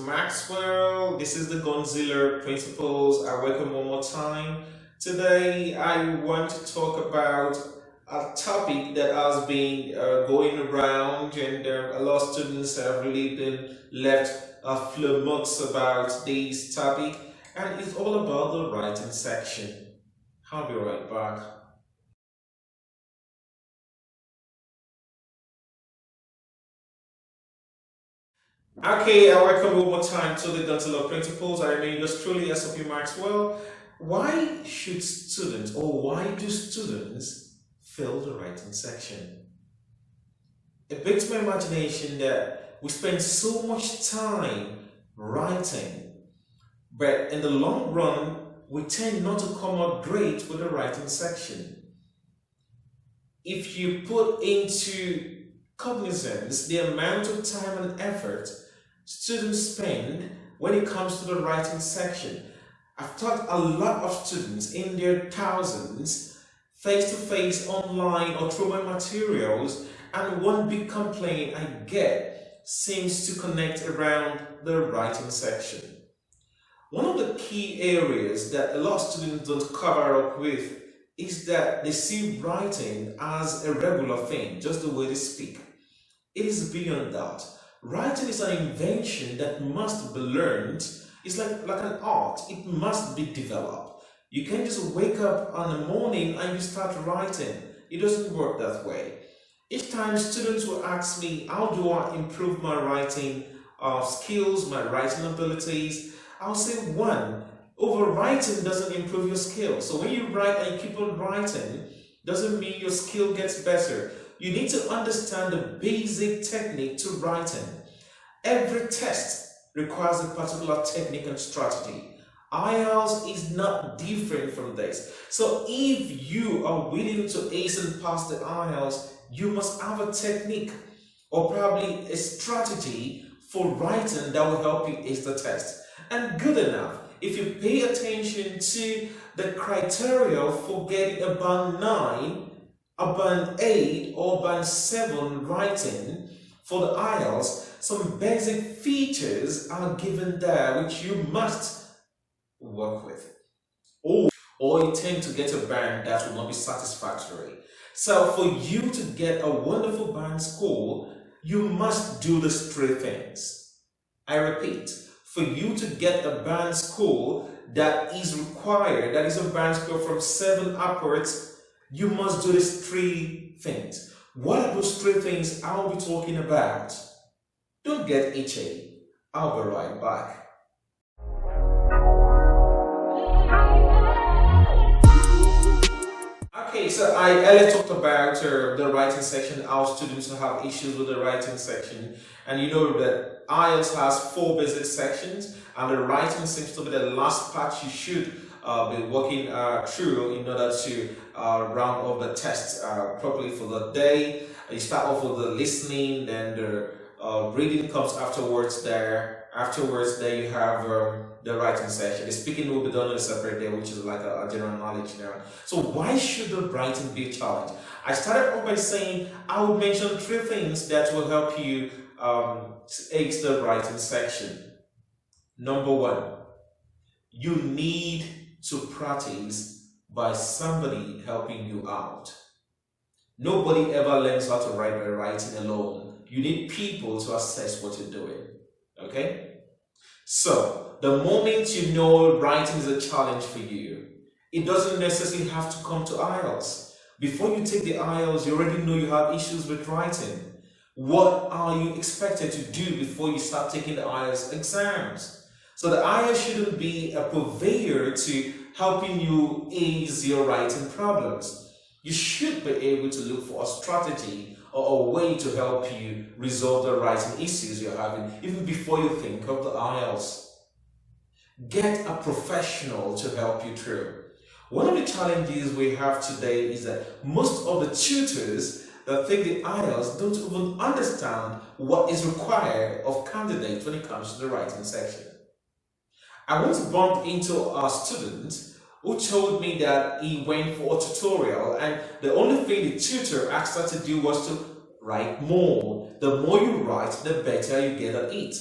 Maxwell. This is the Gonzilla Principles. I welcome one more time. Today, I want to talk about a topic that has been going around, and a lot of students have really been left flummoxed about this topic, and it's all about the writing section. I'll be right back. Okay, I welcome you one more time to the Gonzalo Principles. I remain yours truly, SOP Maxwell. Why should students, or why do students fail the writing section? It begs my imagination that we spend so much time writing, but in the long run, we tend not to come out great with the writing section. If you put into cognizance the amount of time and effort students spend when it comes to the writing section, I've taught a lot of students in their thousands, face to face, online, or through my materials, and one big complaint I get seems to connect around the writing section. One of the key areas that a lot of students don't cover up with is that they see writing as a regular thing, just the way they speak. It is beyond that. Writing is an invention that must be learned. It's like an art. It must be developed. You can't just wake up on the morning and you start writing. It doesn't work that way. Each time students will ask me, how do I improve my writing skills, my writing abilities? I'll say, one, overwriting doesn't improve your skill. So when you write and you keep on writing, doesn't mean your skill gets better. You need to understand the basic technique to writing. Every test requires a particular technique and strategy. IELTS is not different from this. So if you are willing to ace and pass the IELTS, you must have a technique or probably a strategy for writing that will help you ace the test. And good enough, if you pay attention to the criteria for getting a band 9, a band 8 or band 7 writing for the IELTS, some basic features are given there which you must work with. Or you tend to get a band that will not be satisfactory. So for you to get a wonderful band score, you must do these three things. I repeat, for you to get a band score that is required, that is a band score from 7 upwards, you must do these three things. What are those three things I'll be talking about? Don't get itchy. I'll be right back. Okay, so I earlier talked about the writing section, how students have issues with the writing section. And you know that IELTS has 4 basic sections, and the writing seems to be the last part you should be working through in order to round off the test properly for the day. You start off with the listening, then the reading comes afterwards there. Afterwards, there you have the writing session. The speaking will be done on a separate day, which is like a general knowledge now. So why should the writing be a challenge? I started off by saying I would mention 3 things that will help you ace the writing section. Number 1, you need to practice by somebody helping you out. Nobody ever learns how to write by writing alone. You need people to assess what you're doing. Okay? So, the moment you know writing is a challenge for you, it doesn't necessarily have to come to IELTS. Before you take the IELTS, you already know you have issues with writing. What are you expected to do before you start taking the IELTS exams? So the IELTS shouldn't be a purveyor to helping you ease your writing problems. You should be able to look for a strategy or a way to help you resolve the writing issues you're having even before you think of the IELTS. Get a professional to help you through. One of the challenges we have today is that most of the tutors that take the IELTS don't even understand what is required of candidates when it comes to the writing section. I once bumped into a student who told me that he went for a tutorial and the only thing the tutor asked her to do was to write more. The more you write, the better you get at it.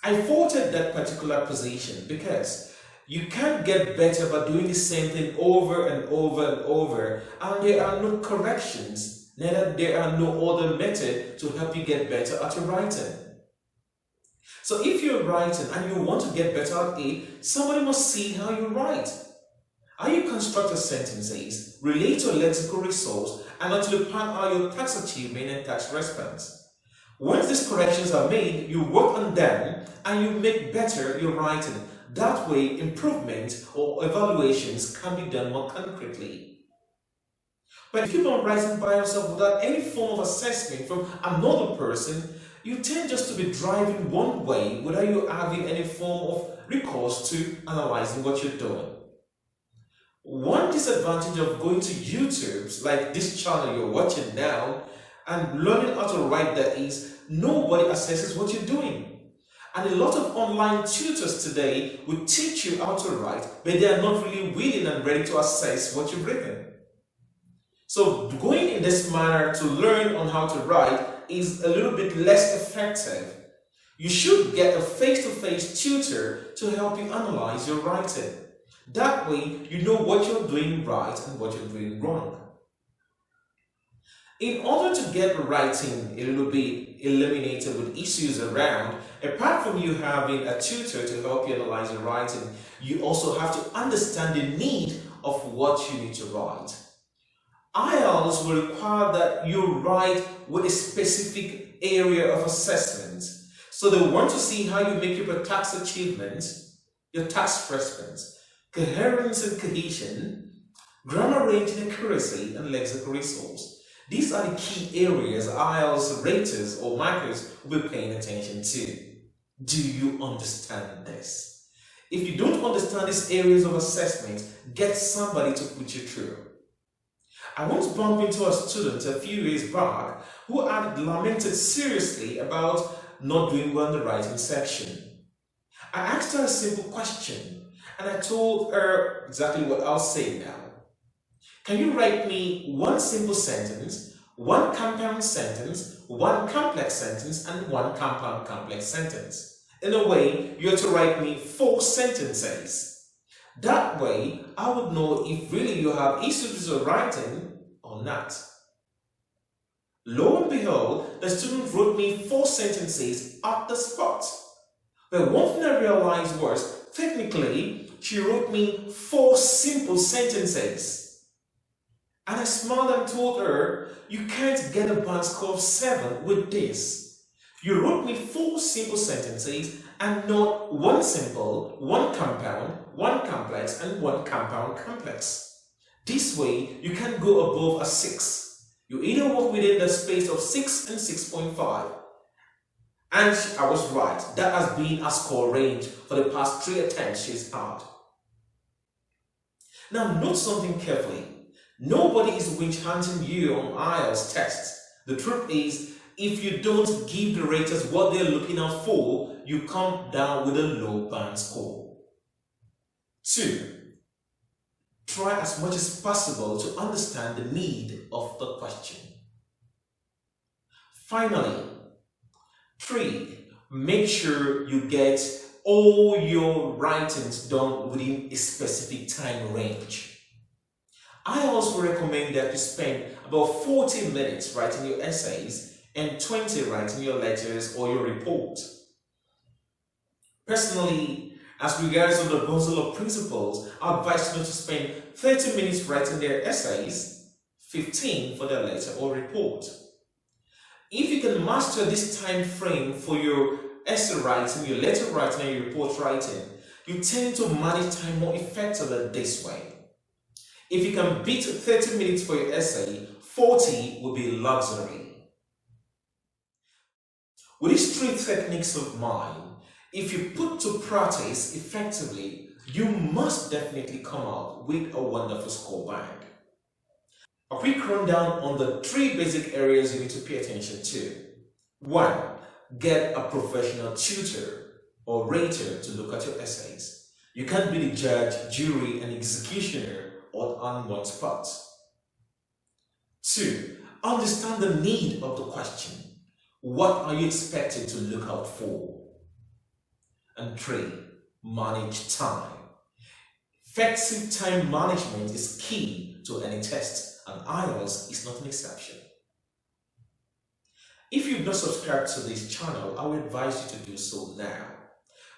I faulted that particular position because you can't get better by doing the same thing over and over and over, and there are no corrections, neither there are no other method to help you get better at your writing. So if you're writing and you want to get better at it, somebody must see how you write. How you construct your sentences, relate your lexical resource, and actually plan out your task achievement and task response. Once these corrections are made, you work on them and you make better your writing. That way, improvement or evaluations can be done more concretely. But if you keep on writing by yourself without any form of assessment from another person, you tend just to be driving one way without you having any form of recourse to analyzing what you're doing. One disadvantage of going to YouTube, like this channel you're watching now, and learning how to write that is nobody assesses what you're doing. And a lot of online tutors today will teach you how to write, but they are not really willing and ready to assess what you've written. So going in this manner to learn on how to write is a little bit less effective. You should get a face-to-face tutor to help you analyze your writing. That way, you know what you're doing right and what you're doing wrong. In order to get writing a little bit eliminated with issues around, apart from you having a tutor to help you analyze your writing, you also have to understand the need of what you need to write. IELTS will require that you write with a specific area of assessment. So they want to see how you make your task achievements, your task response, coherence and cohesion, grammar range and accuracy, and lexical resource. These are the key areas IELTS raters or markers will be paying attention to. Do you understand this? If you don't understand these areas of assessment, get somebody to put you through. I once bumped into a student a few years back who had lamented seriously about not doing well in the writing section. I asked her a simple question and I told her exactly what I'll say now. Can you write me one simple sentence, one compound sentence, one complex sentence, and one compound complex sentence? In a way, you're to write me 4 sentences. That way, I would know if really you have issues with writing or not. Lo and behold, the student wrote me 4 sentences at the spot. But one thing I realized was, technically, she wrote me 4 simple sentences. And I smiled and told her, you can't get a band score of 7 with this. You wrote me 4 simple sentences and not 1 simple, 1 compound, 1 complex, and 1 compound complex. This way, you can go above a 6. You either work within the space of 6 and 6.5. And I was right. That has been her score range for the past 3 attempts she's had. Now note something carefully. Nobody is winch hunting you on IELTS tests. The truth is, if you don't give the raters what they're looking out for, you come down with a low band score. 2. Try as much as possible to understand the need of the question. Finally, 3. Make sure you get all your writings done within a specific time range. I also recommend that you spend about 40 minutes writing your essays and 20 writing your letters or your report. Personally, as regards to the bundle of principles, I advise students to spend 30 minutes writing their essays, 15 for their letter or report. If you can master this time frame for your essay writing, your letter writing, and your report writing, you tend to manage time more effectively this way. If you can beat 30 minutes for your essay, 40 will be luxury. With these 3 techniques of mine, if you put to practice effectively, you must definitely come out with a wonderful score band. A quick rundown on the 3 basic areas you need to pay attention to. 1. Get a professional tutor or rater to look at your essays. You can't be the judge, jury, and executioner all on one spot. 2. Understand the need of the question. What are you expected to look out for? And 3, manage time. Effective time management is key to any test, and IELTS is not an exception. If you've not subscribed to this channel, I would advise you to do so now.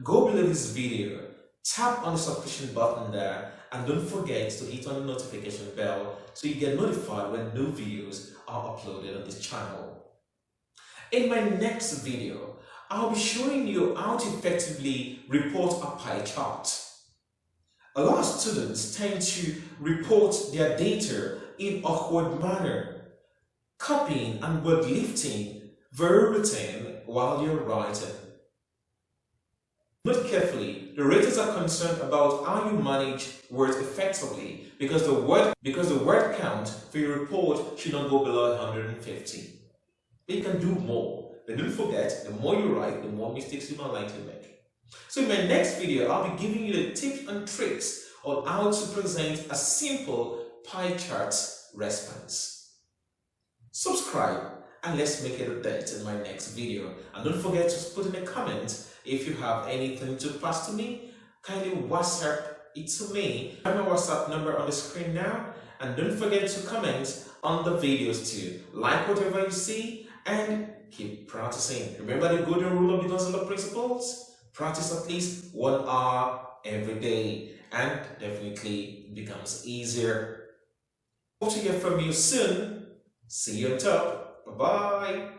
Go below this video, tap on the subscription button there, and don't forget to hit on the notification bell so you get notified when new videos are uploaded on this channel. In my next video, I'll be showing you how to effectively report a pie chart. A lot of students tend to report their data in awkward manner, copying and word lifting very routine while you're writing. Note carefully, the raters are concerned about how you manage words effectively because the word count for your report should not go below 150. But you can do more. But don't forget, the more you write, the more mistakes you are likely to make. So in my next video, I'll be giving you the tips and tricks on how to present a simple pie chart response. Subscribe and let's make it a date in my next video. And don't forget to put in a comment if you have anything to pass to me. Kindly WhatsApp it to me. I have my WhatsApp number on the screen now. And don't forget to comment on the videos too. Like whatever you see and keep practicing. Remember the golden rule of the Gonzalo principles? Practice at least 1 hour every day and definitely becomes easier. Hope to hear from you soon. See you on top. Bye-bye.